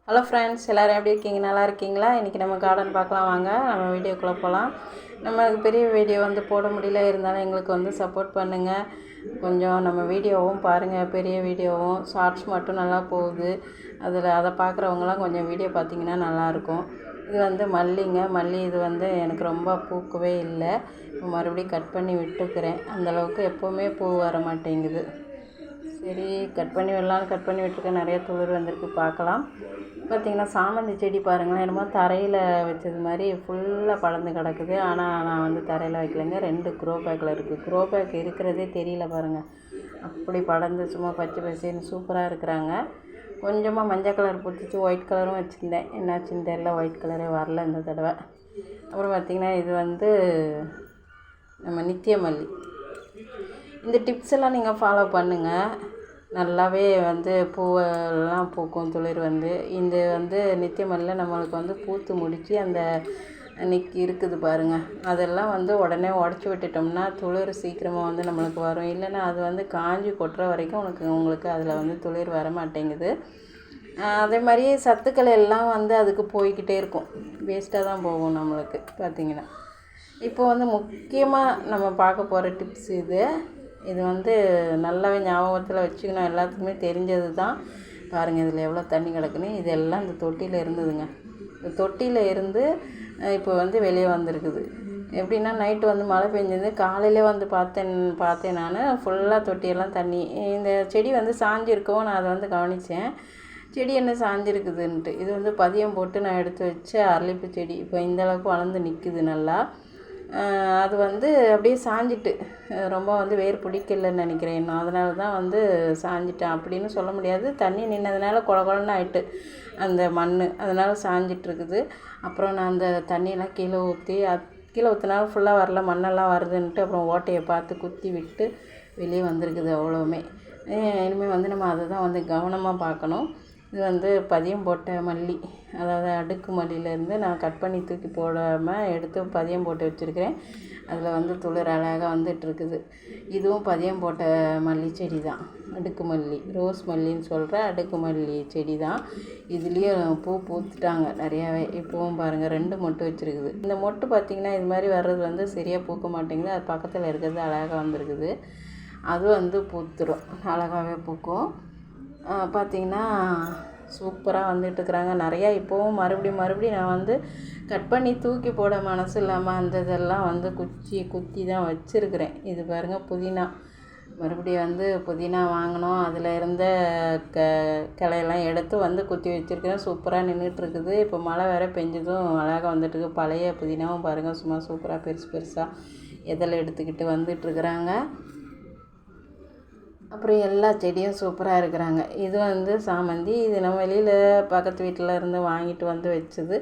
Hello friends, எல்லோரும் எப்படி இருக்கீங்க? நல்லா இருக்கீங்களா? இன்றைக்கி நம்ம கார்டன் பார்க்கலாம் வாங்க. நம்ம வீடியோக்குள்ளே போகலாம். நம்மளுக்கு பெரிய வீடியோ போட முடியல, இருந்தாலும் எங்களுக்கு சப்போர்ட் பண்ணுங்கள். கொஞ்சம் நம்ம வீடியோவும் பாருங்கள், பெரிய வீடியோவும் ஷார்ட்ஸ் மட்டும் நல்லா போகுது. அதை பார்க்குறவங்களாம் கொஞ்சம் வீடியோ பார்த்திங்கன்னா நல்லாயிருக்கும். இது மல்லி இது எனக்கு ரொம்ப பூக்கவே இல்லை. மறுபடியும் கட் பண்ணி விட்டுக்கிறேன். அந்தளவுக்கு எப்போவுமே பூ வர மாட்டேங்குது. சரி, கட் பண்ணி விட்டுருக்கேன். நிறைய துளிர் வந்திருக்கு, பார்க்கலாம். பார்த்திங்கன்னா சாமந்தி செடி பாருங்களேன், என்னமோ தரையில் வச்சது மாதிரி ஃபுல்லாக படர்ந்து கிடக்குது. ஆனால் நான் தரையில் வைக்கலைங்க, 2 க்ரோ பேக்கில் இருக்குது. க்ரோ பேக் இருக்கிறதே தெரியல பாருங்கள், அப்படி படர்ந்து சும்மா பச்சை பசேன்னு சூப்பராக இருக்கிறாங்க. கொஞ்சமாக மஞ்சள் கலர் பூத்துச்சு, ஒயிட் கலரும் வச்சுருந்தேன். என்னாச்சுன்னு தெரியல, ஒயிட் கலரே வரல இந்த தடவை. அப்புறம் பார்த்திங்கன்னா இது நம்ம நித்திய மல்லி. இந்த டிப்ஸ் எல்லாம் நீங்கள் ஃபாலோ பண்ணுங்கள், நல்லாவே பூவெல்லாம் பூக்கும். துளிர் இந்த நித்திய மல்லியில் நம்மளுக்கு பூத்து முடித்து அந்த நிற்கி இருக்குது பாருங்கள். அதெல்லாம் உடனே உடச்சி விட்டுட்டோம்னா துளிர் சீக்கிரமாக நம்மளுக்கு வரும். இல்லைன்னா அது காஞ்சி கொட்டுற வரைக்கும் உங்களுக்கு அதில் துளிர் வர மாட்டேங்குது. அதே மாதிரி சத்துக்கள் எல்லாம் அதுக்கு போய்கிட்டே இருக்கும், வேஸ்ட்டாக தான் போகும் நம்மளுக்கு. பார்த்திங்கன்னா இப்போ முக்கியமாக நம்ம பார்க்க போகிற டிப்ஸ் இது நல்லாவே ஞாபகத்தில் வச்சுக்கணும். எல்லாத்துக்குமே தெரிஞ்சது தான். பாருங்கள், இதில் எவ்வளோ தண்ணி கிடக்குன்னு. இதெல்லாம் இந்த தொட்டியில் இருந்ததுங்க. இந்த தொட்டியில் இருந்து இப்போ வெளியே வந்திருக்குது. எப்படின்னா நைட்டு மழை பெஞ்சது, காலையிலே பார்த்தேன் நான் ஃபுல்லாக தொட்டியெல்லாம் தண்ணி. இந்த செடி சாஞ்சிருக்கவும் நான் அதை கவனித்தேன். செடி என்ன சாஞ்சிருக்குதுன்ட்டு. இது பதியம் போட்டு நான் எடுத்து வச்ச அரளிப்பூ செடி. இப்போ இந்தளவுக்கு வளர்ந்து நிற்குது நல்லா. அது அப்படியே சாஞ்சிட்டு ரொம்ப வேர் பிடிக்கலன்னு நினைக்கிறேன். இன்னும் அதனால தான் சாஞ்சிட்டேன் அப்படின்னு சொல்ல முடியாது. தண்ணி நின்னதுனால கொலன்னு ஆகிட்டு அந்த மண், அதனால் சாஞ்சிட்ருக்குது. அப்புறம் நான் அந்த தண்ணியெல்லாம் கீழே ஊற்றினாலும் ஃபுல்லாக வரல, மண்ணெல்லாம் வருதுன்ட்டு அப்புறம் ஓட்டையை பார்த்து குத்தி விட்டு வெளியே வந்திருக்குது அவ்வளோவுமே. இனிமேல் நம்ம அதை தான் கவனமாக பார்க்கணும். இது பதியம் போட்ட மல்லி, அதாவது அடுக்கு மல்லியிலேருந்து நான் கட் பண்ணி தூக்கி போடாமல் எடுத்து பதியம் போட்டு வச்சுருக்கிறேன். அதில் துளிர் அழகாக வந்துட்டுருக்குது. இதுவும் பதியம் போட்ட மல்லி செடி தான், அடுக்கு மல்லி, ரோஸ் மல்லின்னு சொல்கிற அடுக்கு மல்லி செடி தான். இதுலேயும் பூ பூத்துட்டாங்க நிறையாவே. இப்போவும் பாருங்கள், 2 மொட்டு வச்சுருக்குது. இந்த மொட்டு பார்த்திங்கன்னா இது மாதிரி வர்றது சரியாக பூக்க மாட்டேங்குது. அது பக்கத்தில் இருக்கிறது அழகாக வந்திருக்குது. அது பூத்துரும், அழகாகவே பூக்கும். பார்த்திங்கன்னா சூப்பராக வந்துட்டுருக்குறாங்க நிறையா. இப்போவும் மறுபடியும் நான் கட் பண்ணி தூக்கி போட மனசு இல்லாமல் அந்த இதெல்லாம் குத்தி தான் வச்சுருக்கிறேன். இது பாருங்கள், புதினா. மறுபடியும் புதினா வாங்கினோம், அதில் இருந்த கிளையெல்லாம் எடுத்து குத்தி வச்சுருக்கிறேன். சூப்பராக நின்றுட்டுருக்குது. இப்போ மழை வேறு பெஞ்சதும் அழகாக வந்துட்டுருக்கு. பழைய புதினாவும் பாருங்கள், சும்மா சூப்பராக பெருசாக எதில் எடுத்துக்கிட்டு வந்துட்டுருக்குறாங்க. அப்புறம் எல்லா செடியும் சூப்பராக இருக்கிறாங்க. இது சாமந்தி. இது நம்ம வெளியில் பக்கத்து வீட்டில் இருந்து வாங்கிட்டு வச்சது.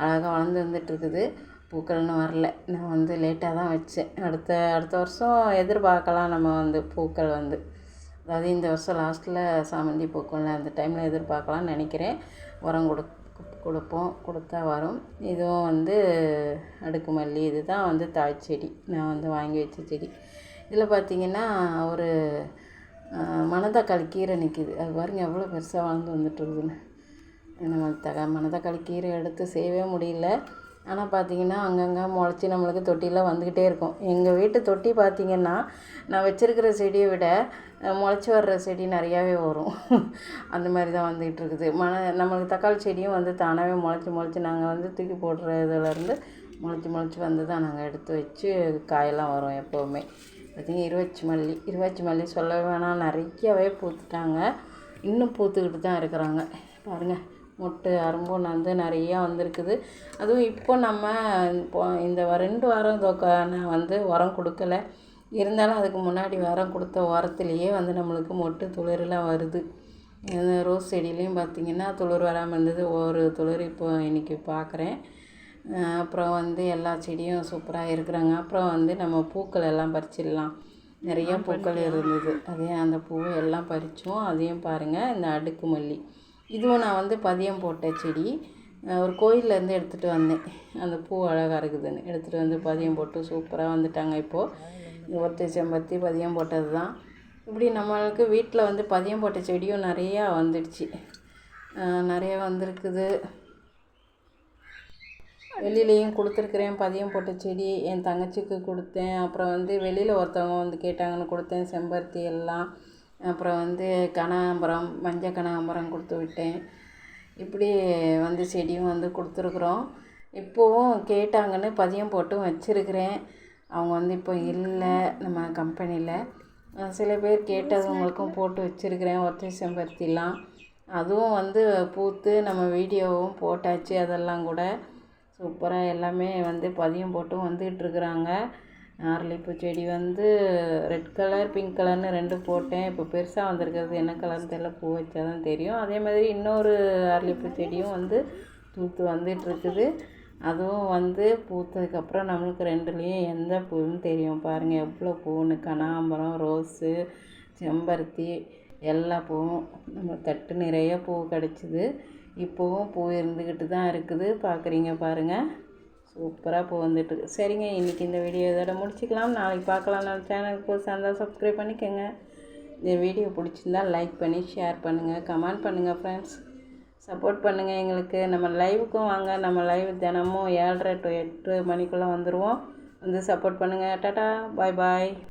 அழகாக வளர்ந்து வந்துட்டுருக்குது. பூக்கள்னு வரல, நான் லேட்டாக தான் வச்சேன். அடுத்த வருஷம் எதிர்பார்க்கலாம் நம்ம பூக்கள் அதாவது இந்த வருஷம் லாஸ்ட்டில் சாமந்தி பூக்கள்ல அந்த டைமில் எதிர்பார்க்கலாம்னு நினைக்கிறேன். உரம் கொடுத்தா வரும். இதுவும் அடுக்கு மல்லி. இது தான் தாய் செடி, நான் வாங்கி வச்ச செடி. இதில் பார்த்திங்கன்னா ஒரு மணத்தக்காளி கீரை நிற்கிது. அது பாருங்கள் எவ்வளோ பெருசாக வளர்ந்து வந்துட்டுருக்குதுன்னு. நம்ம மணத்தக்காளி கீரை எடுத்து செய்யவே முடியல. ஆனால் பார்த்திங்கன்னா அங்கங்கே முளைச்சி நம்மளுக்கு தொட்டியில் வந்துக்கிட்டே இருக்கும். எங்கள் வீட்டு தொட்டி பார்த்திங்கன்னா நான் வச்சுருக்கிற செடியை விட முளைச்சி வர்ற செடி நிறையாவே வரும். அந்த மாதிரி தான் வந்துக்கிட்டு இருக்குது. நம்மளுக்கு தக்காளி செடியும் தானாகவே முளைச்சி நாங்கள் தூக்கி போடுற இதிலேருந்து முளைச்சி தான் நாங்கள் எடுத்து வச்சு காயெல்லாம் வரும் எப்போவுமே. பார்த்திங்கன்னா இருவாச்சி மல்லி சொல்ல வேணாம், நிறையவே பூத்துட்டாங்க. இன்னும் பூத்துக்கிட்டு தான் இருக்கிறாங்க. பாருங்கள், மொட்டு அரும்பும் நிறையா வந்திருக்குது. அதுவும் இப்போ நம்ம இந்த 2 வாரம் நான் உரம் கொடுக்கல. இருந்தாலும் அதுக்கு முன்னாடி வாரம் கொடுத்த உரத்துலேயே நம்மளுக்கு மொட்டு துளிரெலாம் வருது. ரோஸ் செடியிலையும் பார்த்திங்கன்னா துளிர் வராமல் இருந்தது. ஒரு துளிர் இப்போ இன்றைக்கி பார்க்குறேன். அப்புறம் எல்லா செடியும் சூப்பராக இருக்கிறாங்க. அப்புறம் நம்ம பூக்கள் எல்லாம் பறிச்சிடலாம். நிறையா பூக்கள் இருந்தது. அந்த பூவை எல்லாம் பறித்தோம். அதையும் பாருங்கள், இந்த அடுக்கு மல்லி. இதுவும் நான் பதியம் போட்ட செடி. ஒரு கோயிலேருந்து எடுத்துகிட்டு வந்தேன். அந்த பூ அழகாக இருக்குதுன்னு எடுத்துகிட்டு பதியம் போட்டு சூப்பராக வந்துட்டாங்க. இப்போது ஒற்றை செம்பருத்தி பதியம் போட்டது தான். இப்படி நம்மளுக்கு வீட்டில் பதியம் போட்ட செடியும் நிறையா வந்துடுச்சு. நிறைய வந்திருக்குது. வெளியிலையும் கொடுத்துருக்குறேன். பதியம் போட்ட செடி என் தங்கச்சிக்கு கொடுத்தேன். அப்புறம் வந்து வெளியில் ஒருத்தவங்க வந்து கேட்டாங்கன்னு கொடுத்தேன். செம்பருத்தி எல்லாம். அப்புறம் வந்து கனகாம்பரம், மஞ்சள் கனகாம்பரம் கொடுத்து விட்டேன். இப்படி வந்து செடியும் வந்து கொடுத்துருக்குறோம். இப்போவும் கேட்டாங்கன்னு பதியம் போட்டும் வச்சுருக்கிறேன். அவங்க வந்து இப்போ இல்லை நம்ம கம்பெனியில். சில பேர் கேட்டவங்களுக்கும் போட்டு வச்சுருக்கிறேன் ஒற்றை செம்பருத்திலாம். அதுவும் வந்து பூத்து நம்ம வீடியோவும் போட்டாச்சு. அதெல்லாம் கூட சூப்பராக எல்லாமே வந்து பதியம் போட்டும் வந்துகிட்ருக்குறாங்க. அரளிப்பூ செடி வந்து ரெட் கலர், பிங்க் கலர்னு 2 போட்டேன். இப்போ பெருசாக வந்திருக்கிறது என்ன கலர்னு தெரியல, பூ வச்சா தான் தெரியும். அதே மாதிரி இன்னொரு அரளிப்பூ செடியும் வந்து பூத்து வந்துகிட்ருக்குது. அதுவும் வந்து பூத்ததுக்கப்புறம் நம்மளுக்கு 2லேயும் எந்த பூன்னு தெரியும். பாருங்கள் எவ்வளோ பூன்னு. கனகாம்பரம், ரோஸு, செம்பருத்தி எல்லா பூவும் நம்ம தட்டு நிறைய பூ கிடச்சிது. இப்போவும் பூ இருந்துக்கிட்டு தான் இருக்குது. பார்க்குறீங்க பாருங்கள், சூப்பராக பூ வந்துட்டுருக்கு. சரிங்க, இன்றைக்கி இந்த வீடியோ இதோட முடிச்சிக்கலாம். நாளைக்கு பார்க்கலாம். நம்ம சேனலுக்கு புதுசாக இருந்தால் சப்ஸ்கிரைப் பண்ணிக்கோங்க. இந்த வீடியோ பிடிச்சிருந்தால் லைக் பண்ணி ஷேர் பண்ணுங்கள், கமெண்ட் பண்ணுங்கள் ஃப்ரெண்ட்ஸ். சப்போர்ட் பண்ணுங்கள் எங்களுக்கு. நம்ம லைவுக்கும் வாங்க. நம்ம லைவ் தினமும் 7:30 to 8 மணிக்குள்ளே வந்துடுவோம். வந்து சப்போர்ட் பண்ணுங்கள். டாட்டா, பாய் பாய்.